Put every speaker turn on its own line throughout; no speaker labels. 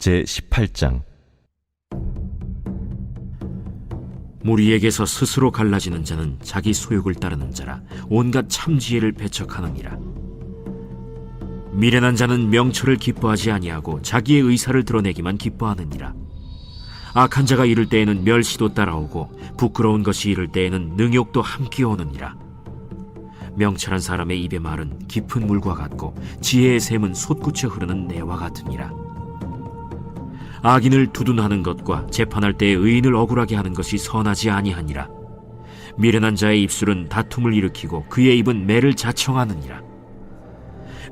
제18장.
무리에게서 스스로 갈라지는 자는 자기 소욕을 따르는 자라 온갖 참지혜를 배척하느니라. 미련한 자는 명철을 기뻐하지 아니하고 자기의 의사를 드러내기만 기뻐하느니라. 악한 자가 이를 때에는 멸시도 따라오고 부끄러운 것이 이를 때에는 능욕도 함께 오느니라. 명철한 사람의 입의 말은 깊은 물과 같고 지혜의 샘은 솟구쳐 흐르는 내와 같으니라. 악인을 두둔하는 것과 재판할 때에 의인을 억울하게 하는 것이 선하지 아니하니라. 미련한 자의 입술은 다툼을 일으키고 그의 입은 매를 자청하느니라.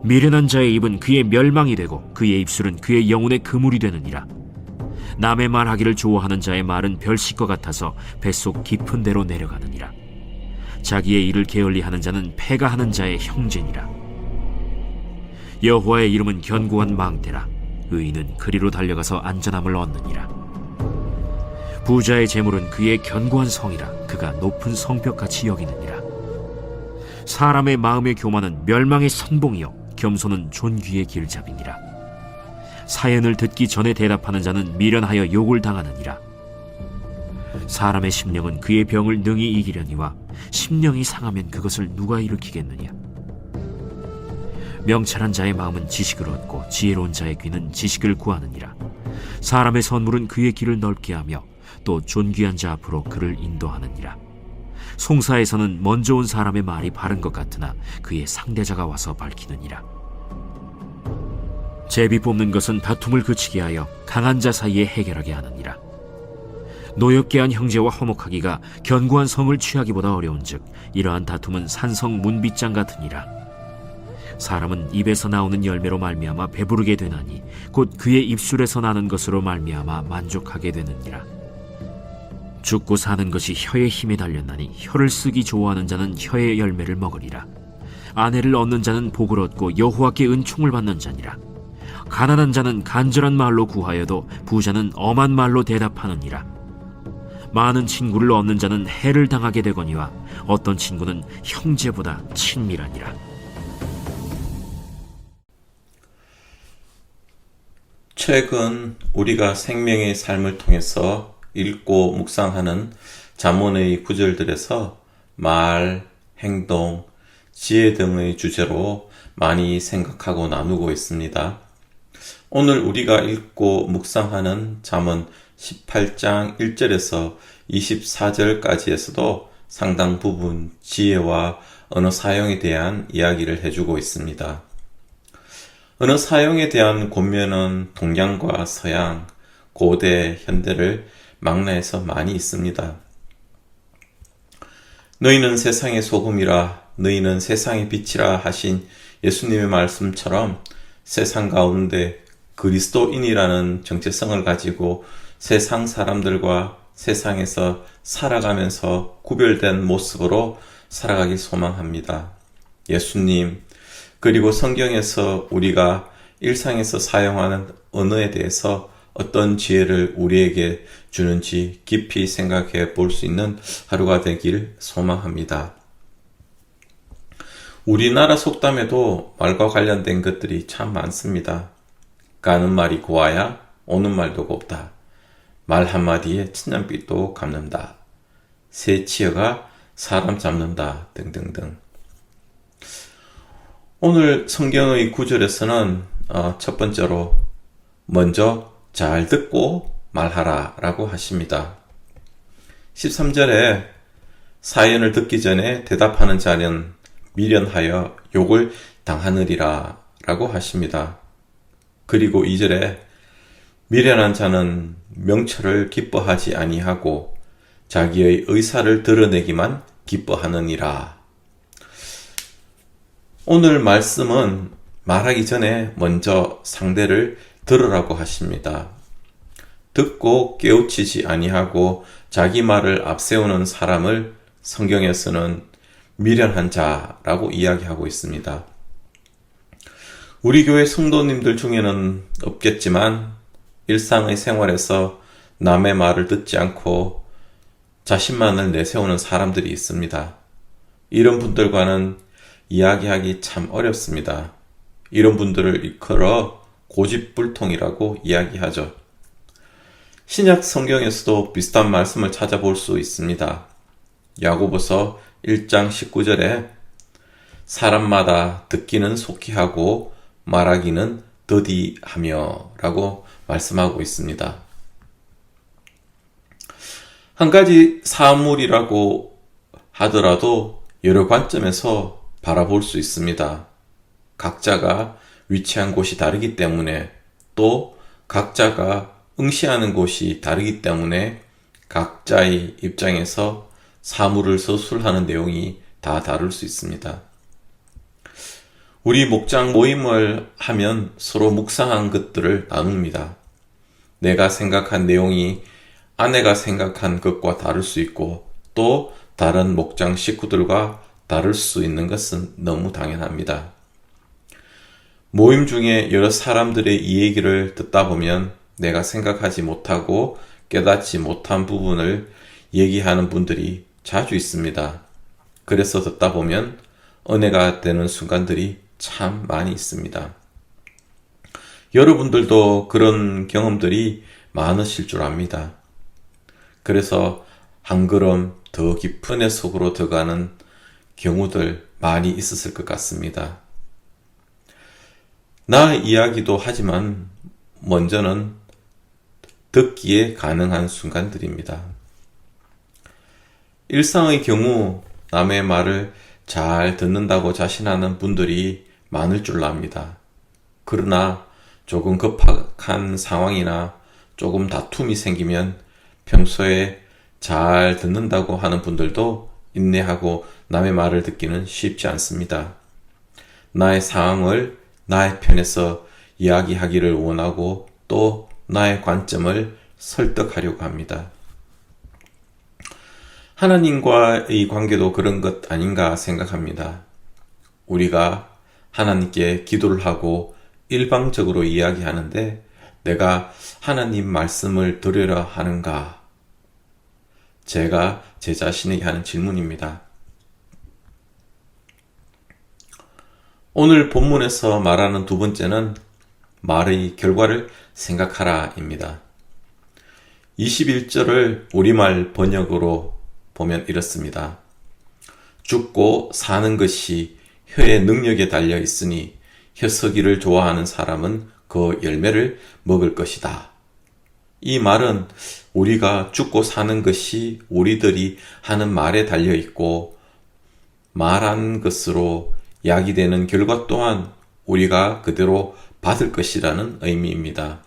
미련한 자의 입은 그의 멸망이 되고 그의 입술은 그의 영혼의 그물이 되느니라. 남의 말하기를 좋아하는 자의 말은 별식과 같아서 뱃속 깊은 데로 내려가느니라. 자기의 일을 게을리하는 자는 패가하는 자의 형제니라. 여호와의 이름은 견고한 망대라. 의인은 그리로 달려가서 안전함을 얻느니라. 부자의 재물은 그의 견고한 성이라. 그가 높은 성벽같이 여기느니라. 사람의 마음의 교만은 멸망의 선봉이요 겸손은 존귀의 길잡이니라. 사연을 듣기 전에 대답하는 자는 미련하여 욕을 당하느니라. 사람의 심령은 그의 병을 능히 이기려니와 심령이 상하면 그것을 누가 일으키겠느냐. 명철한 자의 마음은 지식을 얻고 지혜로운 자의 귀는 지식을 구하느니라. 사람의 선물은 그의 길을 넓게 하며 또 존귀한 자 앞으로 그를 인도하느니라. 송사에서는 먼저 온 사람의 말이 바른 것 같으나 그의 상대자가 와서 밝히느니라. 제비 뽑는 것은 다툼을 그치게 하여 강한 자 사이에 해결하게 하느니라. 노엽게 한 형제와 화목하기가 견고한 성을 취하기보다 어려운즉 이러한 다툼은 산성 문빗장 같으니라. 사람은 입에서 나오는 열매로 말미암아 배부르게 되나니 곧 그의 입술에서 나는 것으로 말미암아 만족하게 되느니라. 죽고 사는 것이 혀의 힘에 달렸나니 혀를 쓰기 좋아하는 자는 혀의 열매를 먹으리라. 아내를 얻는 자는 복을 얻고 여호와께 은총을 받는 자니라. 가난한 자는 간절한 말로 구하여도 부자는 엄한 말로 대답하느니라. 많은 친구를 얻는 자는 해를 당하게 되거니와 어떤 친구는 형제보다 친밀하니라.
최근 우리가 생명의 삶을 통해서 읽고 묵상하는 잠언의 구절들에서 말, 행동, 지혜 등의 주제로 많이 생각하고 나누고 있습니다. 오늘 우리가 읽고 묵상하는 잠언 18장 1절에서 24절까지에서도 상당 부분 지혜와 언어 사용에 대한 이야기를 해주고 있습니다. 언어 사용에 대한 권면은 동양과 서양, 고대, 현대를 망라해서 많이 있습니다. 너희는 세상의 소금이라 너희는 세상의 빛이라 하신 예수님의 말씀처럼 세상 가운데 그리스도인이라는 정체성을 가지고 세상 사람들과 세상에서 살아가면서 구별된 모습으로 살아가길 소망합니다. 예수님, 그리고 성경에서 우리가 일상에서 사용하는 언어에 대해서 어떤 지혜를 우리에게 주는지 깊이 생각해 볼 수 있는 하루가 되길 소망합니다. 우리나라 속담에도 말과 관련된 것들이 참 많습니다. 가는 말이 고와야 오는 말도 곱다. 말 한마디에 천냥빚도 갚는다. 새 치어가 사람 잡는다. 등등등. 오늘 성경의 구절에서는 첫 번째로 먼저 잘 듣고 말하라 라고 하십니다. 13절에 사연을 듣기 전에 대답하는 자는 미련하여 욕을 당하느리라 라고 하십니다. 그리고 2절에 미련한 자는 명철을 기뻐하지 아니하고 자기의 의사를 드러내기만 기뻐하느니라. 오늘 말씀은 말하기 전에 먼저 상대를 들으라고 하십니다. 듣고 깨우치지 아니하고 자기 말을 앞세우는 사람을 성경에서는 미련한 자라고 이야기하고 있습니다. 우리 교회 성도님들 중에는 없겠지만 일상의 생활에서 남의 말을 듣지 않고 자신만을 내세우는 사람들이 있습니다. 이런 분들과는 이야기하기 참 어렵습니다. 이런 분들을 일컬어 고집불통이라고 이야기하죠. 신약 성경에서도 비슷한 말씀을 찾아볼 수 있습니다. 야고보서 1장 19절에 사람마다 듣기는 속히 하고 말하기는 더디하며 라고 말씀하고 있습니다. 한 가지 사물이라고 하더라도 여러 관점에서 바라볼 수 있습니다. 각자가 위치한 곳이 다르기 때문에 또 각자가 응시하는 곳이 다르기 때문에 각자의 입장에서 사물을 서술하는 내용이 다 다를 수 있습니다. 우리 목장 모임을 하면 서로 묵상한 것들을 나눕니다. 내가 생각한 내용이 아내가 생각한 것과 다를 수 있고 또 다른 목장 식구들과 다를 수 있는 것은 너무 당연합니다. 모임 중에 여러 사람들의 이야기를 듣다 보면 내가 생각하지 못하고 깨닫지 못한 부분을 얘기하는 분들이 자주 있습니다. 그래서 듣다 보면 은혜가 되는 순간들이 참 많이 있습니다. 여러분들도 그런 경험들이 많으실 줄 압니다. 그래서 한 걸음 더 깊은 애 속으로 들어가는 경우들 많이 있었을 것 같습니다. 나 이야기도 하지만 먼저는 듣기에 가능한 순간들입니다. 일상의 경우 남의 말을 잘 듣는다고 자신하는 분들이 많을 줄 압니다. 그러나 조금 급박한 상황이나 조금 다툼이 생기면 평소에 잘 듣는다고 하는 분들도 인내하고 남의 말을 듣기는 쉽지 않습니다. 나의 상황을 나의 편에서 이야기하기를 원하고 또 나의 관점을 설득하려고 합니다. 하나님과의 관계도 그런 것 아닌가 생각합니다. 우리가 하나님께 기도를 하고 일방적으로 이야기하는데 내가 하나님 말씀을 들으려 하는가? 제가 제 자신에게 하는 질문입니다. 오늘 본문에서 말하는 두 번째는 말의 결과를 생각하라입니다. 21절을 우리말 번역으로 보면 이렇습니다. 죽고 사는 것이 혀의 능력에 달려 있으니 혀서기를 좋아하는 사람은 그 열매를 먹을 것이다. 이 말은 우리가 죽고 사는 것이 우리들이 하는 말에 달려 있고 말한 것으로 야기되는 결과 또한 우리가 그대로 받을 것이라는 의미입니다.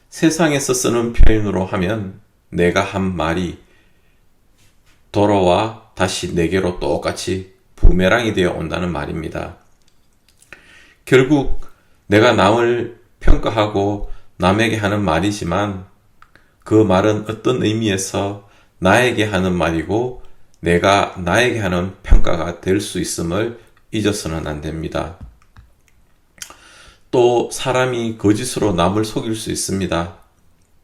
세상에서 쓰는 표현으로 하면 내가 한 말이 돌아와 다시 내게로 똑같이 부메랑이 되어 온다는 말입니다. 결국 내가 남을 평가하고 남에게 하는 말이지만 그 말은 어떤 의미에서 나에게 하는 말이고 내가 나에게 하는 평가가 될 수 있음을 잊어서는 안 됩니다. 또 사람이 거짓으로 남을 속일 수 있습니다.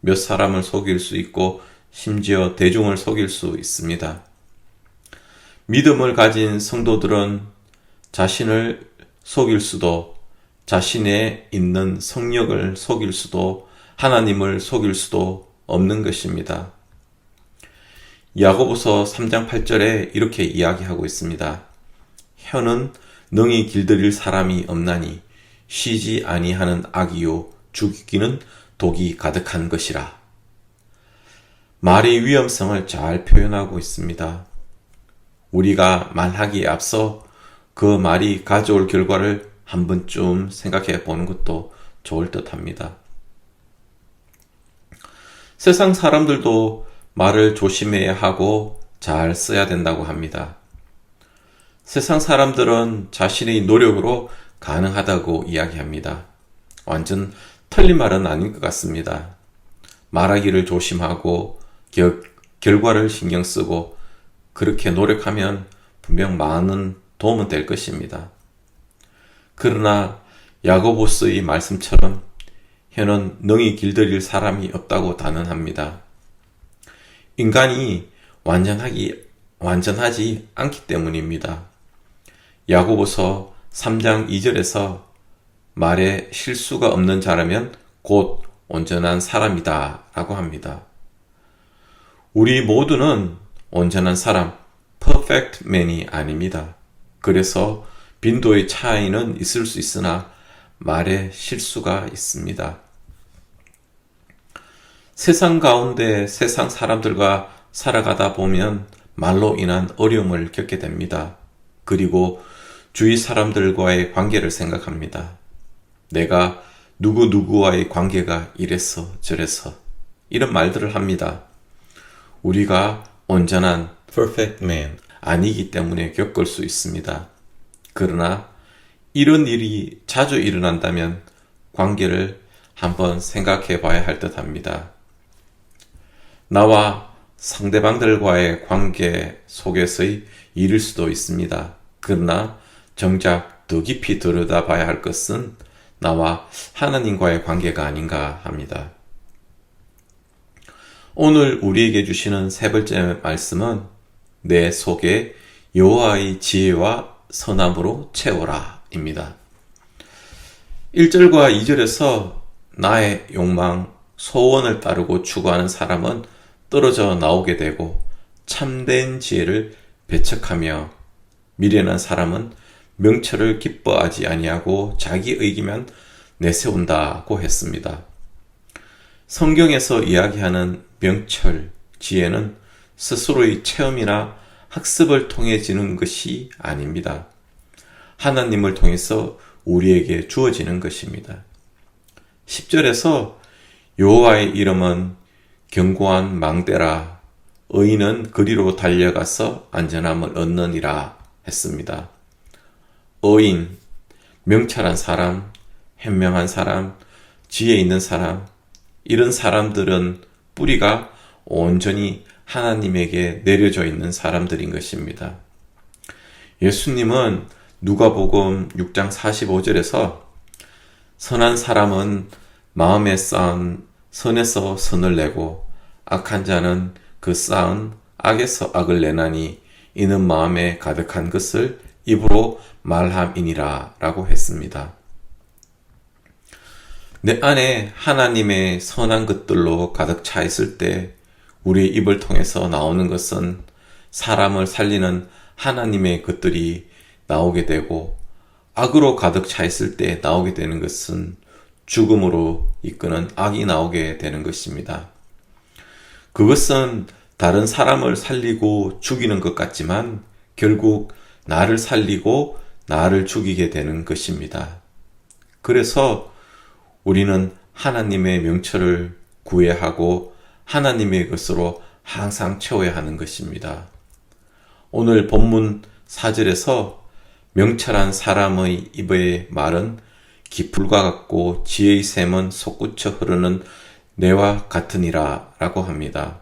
몇 사람을 속일 수 있고 심지어 대중을 속일 수 있습니다. 믿음을 가진 성도들은 자신을 속일 수도 자신에 있는 성령을 속일 수도 하나님을 속일 수도 없는 것입니다. 야고보서 3장 8절에 이렇게 이야기하고 있습니다. 혀는 능히 길들일 사람이 없나니 쉬지 아니하는 악이요 죽이기는 독이 가득한 것이라. 말의 위험성을 잘 표현하고 있습니다. 우리가 말하기에 앞서 그 말이 가져올 결과를 한 번쯤 생각해 보는 것도 좋을 듯 합니다. 세상 사람들도 말을 조심해야 하고 잘 써야 된다고 합니다. 세상 사람들은 자신의 노력으로 가능하다고 이야기합니다. 완전 틀린 말은 아닌 것 같습니다. 말하기를 조심하고 결과를 신경 쓰고 그렇게 노력하면 분명 많은 도움은 될 것입니다. 그러나 야고보서의 말씀처럼 혀는 능히 길들일 사람이 없다고 단언합니다. 인간이 완전하지 않기 때문입니다. 야고보서 3장 2절에서 말에 실수가 없는 자라면 곧 온전한 사람이다 라고 합니다. 우리 모두는 온전한 사람, perfect man이 아닙니다. 그래서 빈도의 차이는 있을 수 있으나 말에 실수가 있습니다. 세상 가운데 세상 사람들과 살아가다 보면 말로 인한 어려움을 겪게 됩니다. 그리고 주위 사람들과의 관계를 생각합니다. 내가 누구누구와의 관계가 이래서 저래서 이런 말들을 합니다. 우리가 온전한 perfect man 아니기 때문에 겪을 수 있습니다. 그러나 이런 일이 자주 일어난다면 관계를 한번 생각해 봐야 할 듯 합니다. 나와 상대방들과의 관계 속에서의 일일 수도 있습니다. 그러나 정작 더 깊이 들여다봐야 할 것은 나와 하나님과의 관계가 아닌가 합니다. 오늘 우리에게 주시는 세 번째 말씀은 내 속에 여호와의 지혜와 선함으로 채워라 입니다. 1절과 2절에서 나의 욕망, 소원을 따르고 추구하는 사람은 떨어져 나오게 되고 참된 지혜를 배척하며 미련한 사람은 명철을 기뻐하지 아니하고 자기 의기만 내세운다고 했습니다. 성경에서 이야기하는 명철, 지혜는 스스로의 체험이나 학습을 통해지는 것이 아닙니다. 하나님을 통해서 우리에게 주어지는 것입니다. 10절에서 여호와의 이름은 견고한 망대라 의인은 그리로 달려가서 안전함을 얻느니라 했습니다. 의인, 명철한 사람, 현명한 사람, 지혜 있는 사람, 이런 사람들은 뿌리가 온전히 하나님에게 내려져 있는 사람들인 것입니다. 예수님은 누가복음 6장 45절에서 선한 사람은 마음에 쌓은 선에서 선을 내고 악한 자는 그 쌓은 악에서 악을 내나니 이는 마음에 가득한 것을 입으로 말함이니라 라고 했습니다. 내 안에 하나님의 선한 것들로 가득 차 있을 때 우리의 입을 통해서 나오는 것은 사람을 살리는 하나님의 것들이 나오게 되고 악으로 가득 차 있을 때 나오게 되는 것은 죽음으로 이끄는 악이 나오게 되는 것입니다. 그것은 다른 사람을 살리고 죽이는 것 같지만 결국 나를 살리고 나를 죽이게 되는 것입니다. 그래서 우리는 하나님의 명철을 구해야 하고 하나님의 것으로 항상 채워야 하는 것입니다. 오늘 본문 4절에서 명철한 사람의 입의 말은 기풀과 같고 지혜의 샘은 솟구쳐 흐르는 내와 같으니라 라고 합니다.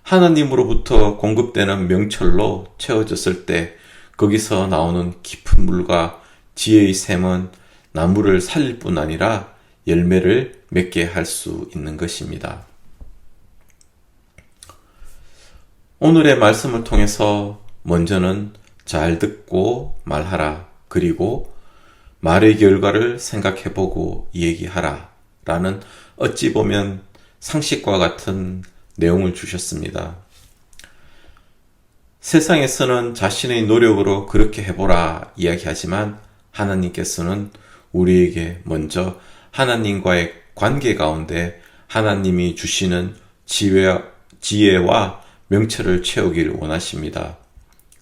하나님으로부터 공급되는 명철로 채워졌을 때 거기서 나오는 깊은 물과 지혜의 샘은 나무를 살릴 뿐 아니라 열매를 맺게 할 수 있는 것입니다. 오늘의 말씀을 통해서 먼저는 잘 듣고 말하라, 그리고 말의 결과를 생각해보고 얘기하라 라는 어찌 보면 상식과 같은 내용을 주셨습니다. 세상에서는 자신의 노력으로 그렇게 해보라 이야기하지만 하나님께서는 우리에게 먼저 하나님과의 관계 가운데 하나님이 주시는 지혜와 명철을 채우기를 원하십니다.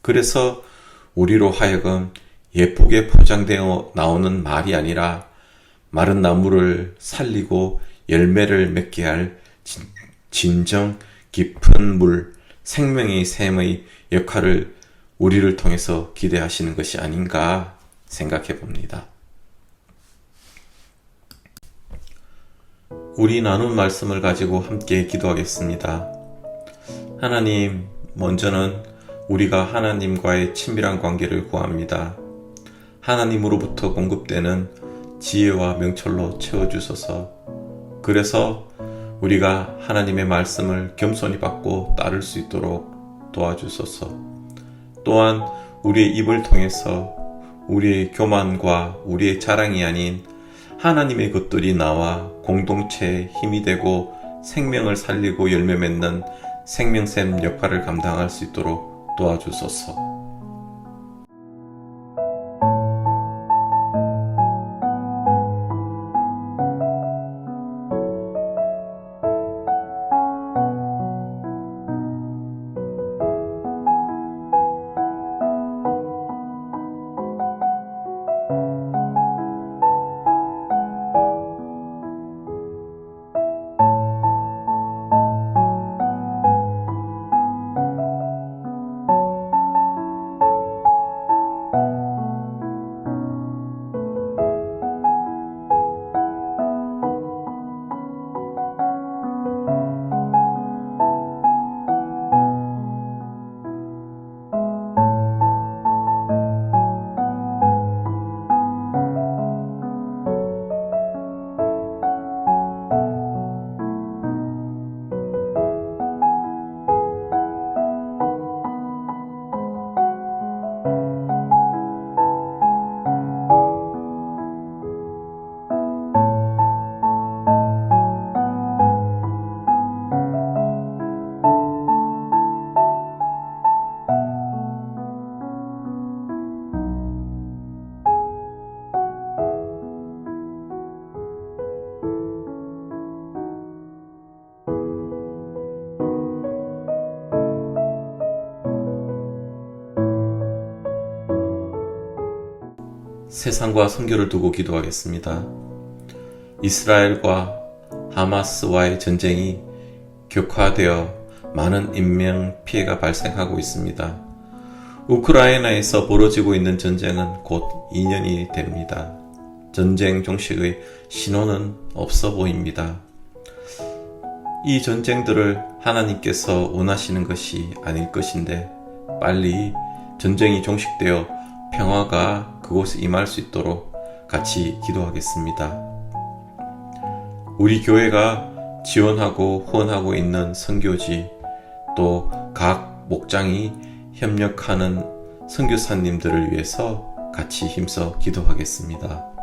그래서 우리로 하여금 예쁘게 포장되어 나오는 말이 아니라 마른 나무를 살리고 열매를 맺게 할 진정 깊은 물, 생명의 샘의 역할을 우리를 통해서 기대하시는 것이 아닌가 생각해 봅니다. 우리 나눈 말씀을 가지고 함께 기도하겠습니다. 하나님, 먼저는 우리가 하나님과의 친밀한 관계를 구합니다. 하나님으로부터 공급되는 지혜와 명철로 채워주소서. 그래서 우리가 하나님의 말씀을 겸손히 받고 따를 수 있도록 도와주소서. 또한 우리의 입을 통해서 우리의 교만과 우리의 자랑이 아닌 하나님의 것들이 나와 공동체의 힘이 되고 생명을 살리고 열매 맺는 생명샘 역할을 감당할 수 있도록 도와주소서. 세상과 선교를 두고 기도하겠습니다. 이스라엘과 하마스와의 전쟁이 격화되어 많은 인명 피해가 발생하고 있습니다. 우크라이나에서 벌어지고 있는 전쟁은 곧 2년이 됩니다. 전쟁 종식의 신호는 없어 보입니다. 이 전쟁들을 하나님께서 원하시는 것이 아닐 것인데 빨리 전쟁이 종식되어 평화가 그곳에 임할 수 있도록 같이 기도하겠습니다. 우리 교회가 지원하고 후원하고 있는 선교지 또 각 목장이 협력하는 선교사님들을 위해서 같이 힘써 기도하겠습니다.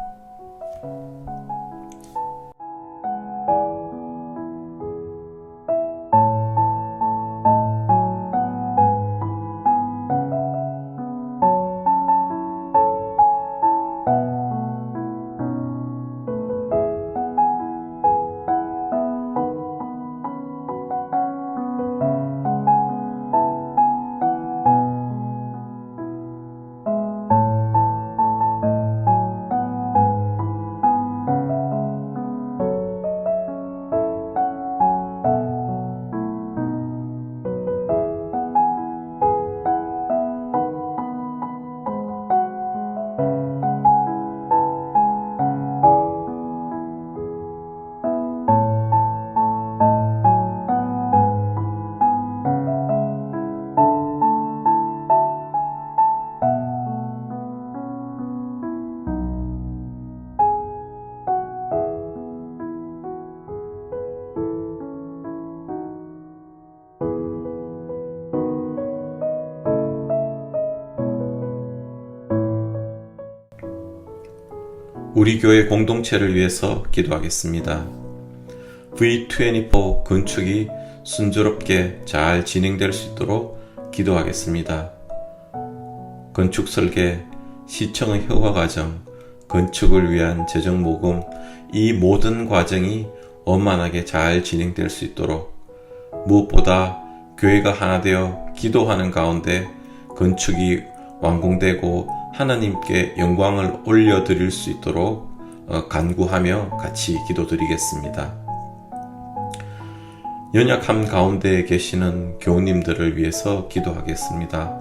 우리 교회 공동체를 위해서 기도하겠습니다. V24 건축이 순조롭게 잘 진행될 수 있도록 기도하겠습니다. 건축 설계, 시청의 허가 과정, 건축을 위한 재정 모금, 이 모든 과정이 원만하게 잘 진행될 수 있도록 무엇보다 교회가 하나 되어 기도하는 가운데 건축이 완공되고 하나님께 영광을 올려드릴 수 있도록 간구하며 같이 기도드리겠습니다. 연약함 가운데 계시는 교우님들을 위해서 기도하겠습니다.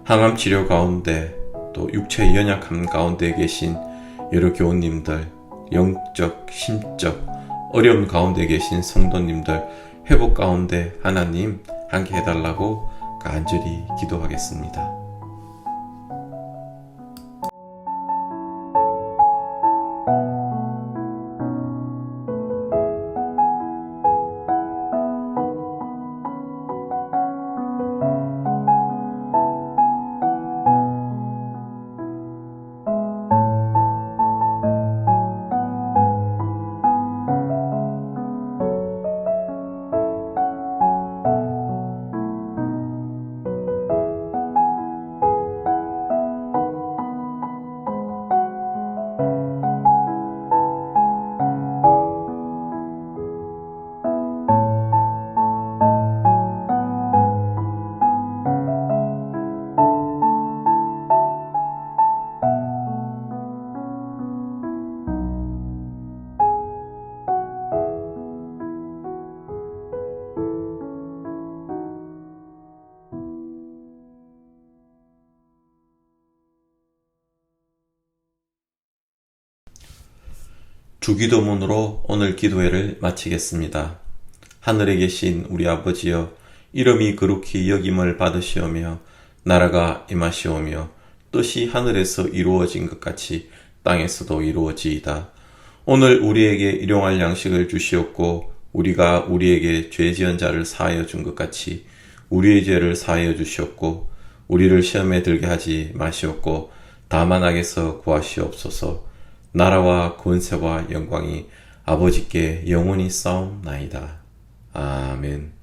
항암 치료 가운데 또 육체 연약함 가운데 계신 여러 교우님들, 영적, 심적 어려움 가운데 계신 성도님들 회복 가운데 하나님 함께 해달라고 간절히 기도하겠습니다. 주기도문으로 오늘 기도회를 마치겠습니다. 하늘에 계신 우리 아버지여, 이름이 거룩히 여김을 받으시오며 나라가 임하시오며 뜻이 하늘에서 이루어진 것 같이 땅에서도 이루어지이다. 오늘 우리에게 일용할 양식을 주시옵고 우리가 우리에게 죄 지은 자를 사하여 준 것 같이 우리의 죄를 사하여 주시옵고 우리를 시험에 들게 하지 마시옵고 다만 악에서 구하시옵소서. 나라와 권세와 영광이 아버지께 영원히 싸움나이다. 아멘.